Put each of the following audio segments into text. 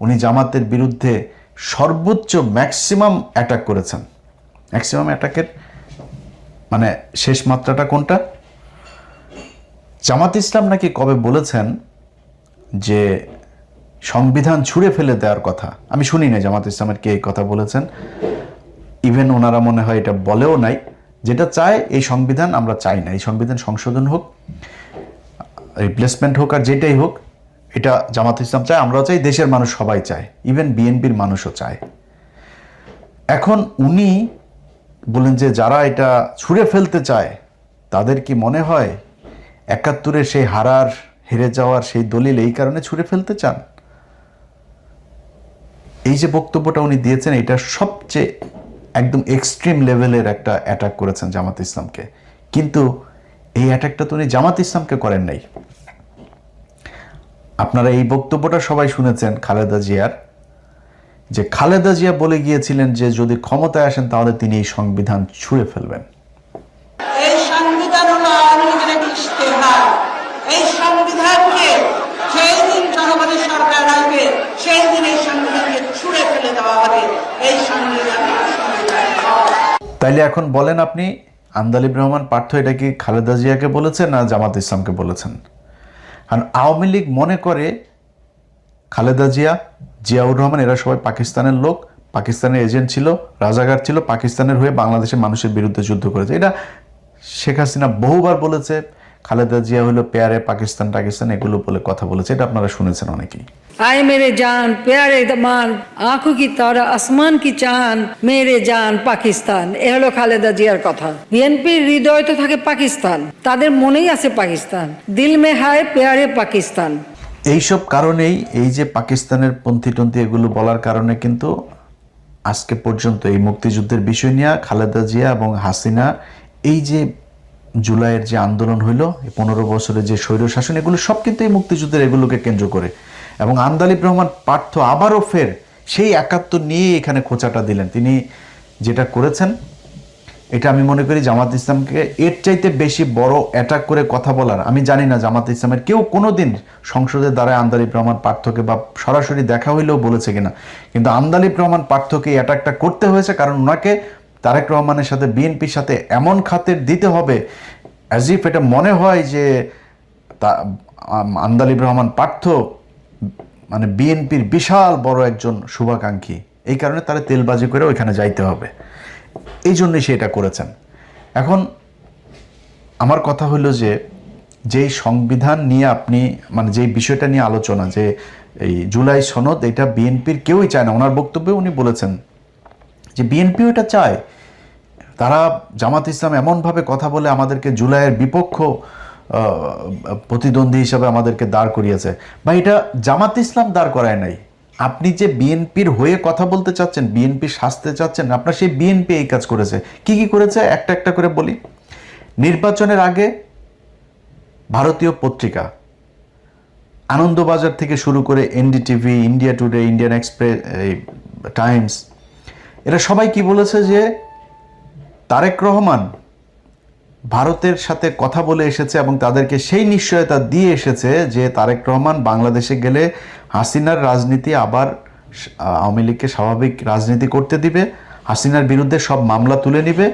উনি জামাতের বিরুদ্ধে সর্বোচ্চ ম্যাক্সিমাম অ্যাটাক করেছেন। ম্যাক্সিমাম অ্যাটাকের মানে শেষ মাত্রাটা কোনটা? জামাত ইসলাম নাকি কবে বলেছেন যে সংবিধান ছুঁড়ে ফেলে দেওয়ার কথা। আমি শুনি না জামাত ইসলামের কে এই কথা বলেছেন। ইভেন ওনারা মনে হয় এটা বলেও নাই। যেটা চায় এই সংবিধান আমরা চাই না, এই সংবিধান সংশোধন হোক, রিপ্লেসমেন্ট হোক, আর যেটাই হোক এটা জামাত ইসলাম চায়, আমরাও চাই, দেশের মানুষ সবাই চায়, ইভেন বিএনপির মানুষও চায়। এখন উনি বলেন যে যারা এটা ছুঁড়ে ফেলতে চায় তাদের কি মনে হয় ৭১-এর সেই হেরে যাওয়ার সেই দলিল এই কারণে ছুঁড়ে ফেলতে চান? এই যে বক্তব্যটা উনি দিয়েছেন এটা সবচেয়ে একদম এক্সট্রিম লেভেলের একটা অ্যাটাক করেছেন জামাত ইসলামকে। কিন্তু এই অ্যাটাকটা তো উনি জামাত ইসলামকে করেন নাই। আপনারা এই বক্তব্যটা সবাই শুনেছেন খালেদা জিয়ার, যে খালেদা জিয়া বলে গিয়েছিলেন যে যদি ক্ষমতায় আসেন তাহলে তিনি এই সংবিধান ছুঁড়ে ফেলবেন। এই সংবিধান হলো আওয়ামী লীগের একটি ইশতেহার। এই সংবিধানকে সেই দিন জনগণের সরকার আসবে সেই দিন এই সংবিধানকে ছুঁড়ে ফেলে দেওয়া হবে। এই সংবিধান তাইলে এখন বলেন আপনি, আন্দালিব রহমান পার্থ এটা কি খালেদা জিয়াকে বলেছেন না জামাত ইসলামকে বলেছেন? কারণ আওয়ামী লীগ মনে করে খালেদা জিয়া, জিয়াউর রহমান এরা সবাই পাকিস্তানের লোক, পাকিস্তানের এজেন্ট ছিল, রাজাকার ছিল, পাকিস্তানের হয়ে বাংলাদেশের মানুষের বিরুদ্ধে যুদ্ধ করেছে। এটা শেখ হাসিনা বহুবার বলেছে। খালেদা জিয়া হলো পেয়ারে পাকিস্তান টাকিস্তান এগুলো বলে কথা বলেছে, এটা আপনারা শুনেছেন অনেকেই। आए मेरे जान प्यारे दमान आंखों की तारा आसमान की चांद मेरे जान পাকিস্তান। এ হলো খালেদা জিয়ার কথা। বিএনপির হৃদয় তো থাকে পাকিস্তান, তাদের মনেই আছে পাকিস্তান, দিল মে হায় প্যারে পাকিস্তান। এইসব কারণেই এই যে পাকিস্তানের পন্থী এগুলো বলার কারণে কিন্তু আজকে পর্যন্ত এই মুক্তিযুদ্ধের বিষয় নিয়ে খালেদা জিয়া এবং হাসিনা এই যে জুলাইয়ের যে আন্দোলন হইল, 15 বছরের যে স্বৈরশাসন, এগুলো সব কিন্তু এই মুক্তিযুদ্ধের এগুলোকে কেন্দ্র করে। এবং আন্দালিব রহমান পার্থ আবারও ফের সেই ৭১ নিয়ে এখানে খোঁচাটা দিলেন। তিনি যেটা করেছেন এটা আমি মনে করি জামাত ইসলামকে এর চাইতে বেশি বড় অ্যাটাক করে কথা বলার, আমি জানি না জামাত ইসলামের কেউ কোনোদিন সংসদের দ্বারা আন্দালিব রহমান পার্থকে বা সরাসরি দেখা হইলেও বলেছে কিনা, কিন্তু আন্দালিব রহমান পার্থকে এই অ্যাটাকটা করতে হয়েছে কারণ ওনাকে তারেক রহমানের সাথে বিএনপির সাথে এমন খাতের দিতে হবে অ্যাজ ইফ এটা মনে হয় যে আন্দালিব রহমান পার্থ মানে বিএনপির বিশাল বড় একজন শুভাকাঙ্ক্ষী, এই কারণে তারা তেলবাজি করে ওইখানে যাইতে হবে, এই জন্যই সে এটা করেছেন। এখন আমার কথা হলো যে যেই সংবিধান নিয়ে আপনি মানে যেই বিষয়টা নিয়ে আলোচনা, যে এই জুলাই সনদ, এটা বিএনপির কেউই চায় না। ওনার বক্তব্যে উনি বলেছেন যে বিএনপিও এটা চায়। তারা জামাত ইসলাম এমনভাবে কথা বলে আমাদেরকে জুলাইয়ের বিপক্ষ প্রতিদ্বন্দ্বী হিসাবে আমাদেরকে দাঁড় করিয়েছে। বা এটা জামাত ইসলাম দাঁড় করায় নাই, আপনি যে বিএনপির হয়ে কথা বলতে চাচ্ছেন, বিএনপি সাজতে চাচ্ছেন, আপনার সেই বিএনপি এই কাজ করেছে। কি কি করেছে একটা একটা করে বলি। নির্বাচনের আগে ভারতীয় পত্রিকা আনন্দবাজার থেকে শুরু করে NDTV, India today, Indian express, Times, এরা সবাই কি বলেছে যে তারেক রহমান ভারতের সাথে কথা বলে এসেছে এবং তাদেরকে সেই নিশ্চয়তা দিয়ে এসেছে যে তারেক রহমান বাংলাদেশে গেলে হাসিনার রাজনীতি আবার আওয়ামী লীগকে স্বাভাবিক রাজনীতি করতে দিবে, হাসিনার বিরুদ্ধে সব মামলা তুলে নিবে।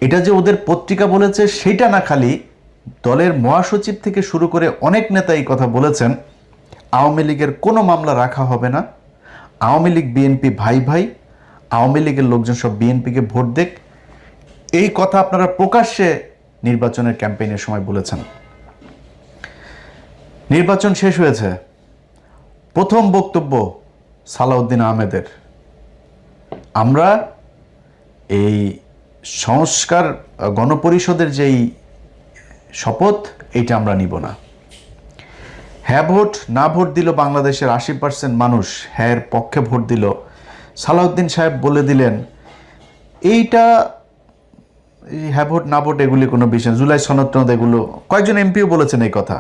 এটা যে ওদের পত্রিকা বলেছে সেটা না, খালি দলের মহাসচিব থেকে শুরু করে অনেক নেতা এই কথা বলেছেন, আওয়ামী লীগের কোনো মামলা রাখা হবে না, আওয়ামী লীগ বিএনপি ভাই ভাই, আওয়ামী লীগের লোকজন সব বিএনপিকে ভোট দেখ। এই কথা আপনারা প্রকাশ্যে নির্বাচনের ক্যাম্পেইনের সময় বলেছেন। নির্বাচন শেষ হয়েছে, প্রথম বক্তব্য সালাউদ্দিন আহমেদের, আমরা এই সংস্কার গণপরিষদের যেই শপথ এইটা আমরা নিব না। হ্যাঁ ভোট না ভোট দিল বাংলাদেশের 80% মানুষ হ্যাঁ পক্ষে ভোট দিল। সালাউদ্দিন সাহেব বলে দিলেন এইটা হ্যাঁ ভোট না ভোট এগুলি কোনো বিষয়, জুলাই সনদ টনদ এগুলো, কয়েকজন এমপিও বলেছেন এই কথা।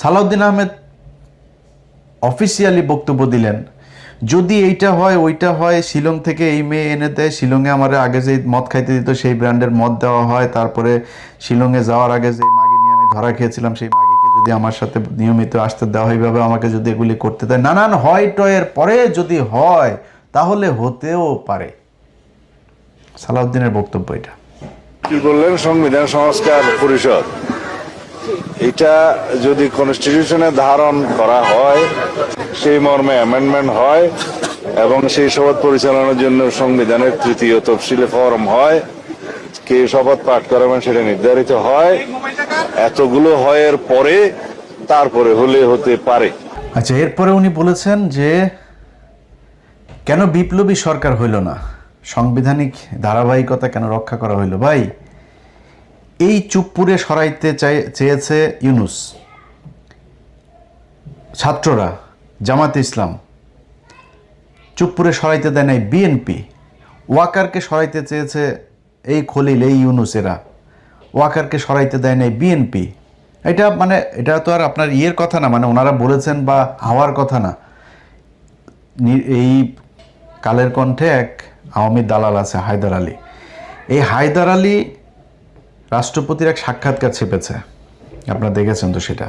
সালাউদ্দিন আহমেদ অফিসিয়ালি বক্তব্য দিলেন যদি এইটা হয় ওইটা হয়, শিলং থেকে এই মেয়ে এনে দেয়, শিলংয়ে আমার আগে যে মদ খাইতে দিত সেই ব্র্যান্ডের মদ দেওয়া হয়, তারপরে শিলংয়ে যাওয়ার আগে যে মাগি নিয়ে আমি ধরা খেয়েছিলাম সেই মাগিকে যদি আমার সাথে নিয়মিত আসতে দেওয়া হয়, এইভাবে আমাকে যদি এগুলি করতে দেয়, নানান হয় টয়ের পরে যদি হয় তাহলে হতেও পারে। সালাউদ্দিনের বক্তব্য এটা। কি বললেন সংবিধান সংস্কার পরিষদ, এটা যদি কনস্টিটিউশনে ধারণ করা হয়, সেই মর্মে অ্যামেন্ডমেন্ট হয় এবং সেই শপথ পরিচালনার জন্য সংবিধানের 3য় তফসিলে ফরম হয়, কে শপথ পাঠ করাবেন সেটা নির্ধারিত হয়, এতগুলো হয়ের পরে তারপরে হলে হতে পারে। আচ্ছা, এরপরে উনি বলেছেন যে কেন বিপ্লবী সরকার হইল না, সাংবিধানিক ধারাবাহিকতা কেন রক্ষা করা হইল। ভাই, এই চুপপুরে সরাইতে চেয়েছে ইউনূস, ছাত্ররা, জামাতে ইসলাম। চুপপুরে সরাইতে দেয় নাই বিএনপি। ওয়াকারকে সরাইতে চেয়েছে এই খলিল, এই ইউনূসেরা। ওয়াকারকে সরাইতে দেয় নাই বিএনপি। এটা মানে এটা তো আর আপনার ইয়ের কথা না, মানে ওনারা বলেছেন বা হওয়ার কথা না। এই কালের কণ্ঠে এক আওয়ামী দালাল আছে, হায়দার আলী। এই হায়দার আলী রাষ্ট্রপতির এক সাক্ষাৎকার ছেপেছে, আপনারা দেখেছেন তো সেটা।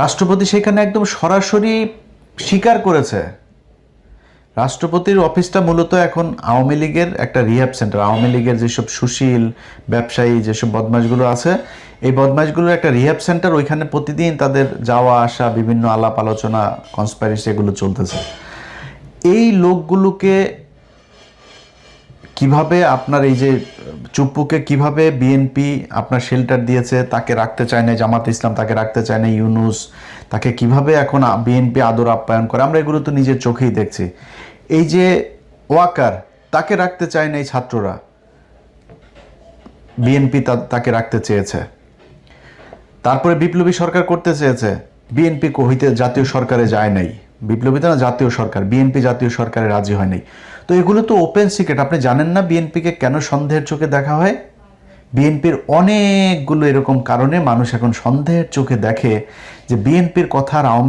রাষ্ট্রপতি সেখানে একদম সরাসরি স্বীকার করেছে রাষ্ট্রপতির অফিসটা মূলত এখন আওয়ামী লীগের একটা রিহ্যাব সেন্টার। আওয়ামী লীগের যেসব সুশীল ব্যবসায়ী, যেসব বদমাশগুলো আছে, এই বদমাশগুলোর একটা রিহ্যাব সেন্টার। ওইখানে প্রতিদিন তাদের যাওয়া আসা, বিভিন্ন আলাপ আলোচনা, কনস্পাইরেসি এগুলো চলতেছে। এই লোকগুলোকে কিভাবে আপনার এই যে চুপ্পুকে কিভাবে বিএনপি আপনার শেল্টার দিয়েছে, তাকে রাখতে চায় না জামাত ইসলাম, তাকে রাখতে চায় না ইউনূস, তাকে কিভাবে এখন বিএনপি আদর আপ্যায়ন করে, আমরা এগুলো তো নিজের চোখেই দেখছি। এই যে ওয়াকার, তাকে রাখতে চায় না এই ছাত্ররা, বিএনপি তাকে রাখতে চেয়েছে। তারপরে বিপ্লবী সরকার করতে চেয়েছে, বিএনপি হইতে জাতীয় সরকারে যায় নাই। বিপ্লবীতে না, জাতীয় সরকার, বিএনপি জাতীয় সরকারে রাজি হয় নাই। তো এগুলো তো ওপেন সিক্রেট। আপনি জানেন না বিএনপিকে কেন সন্দেহের চোখে দেখা হয়? বিএনপির অনেকগুলো এরকম কারণে মানুষ এখন সন্দেহের চোখে দেখে যে বিএনপির কথা আর আওয়ামী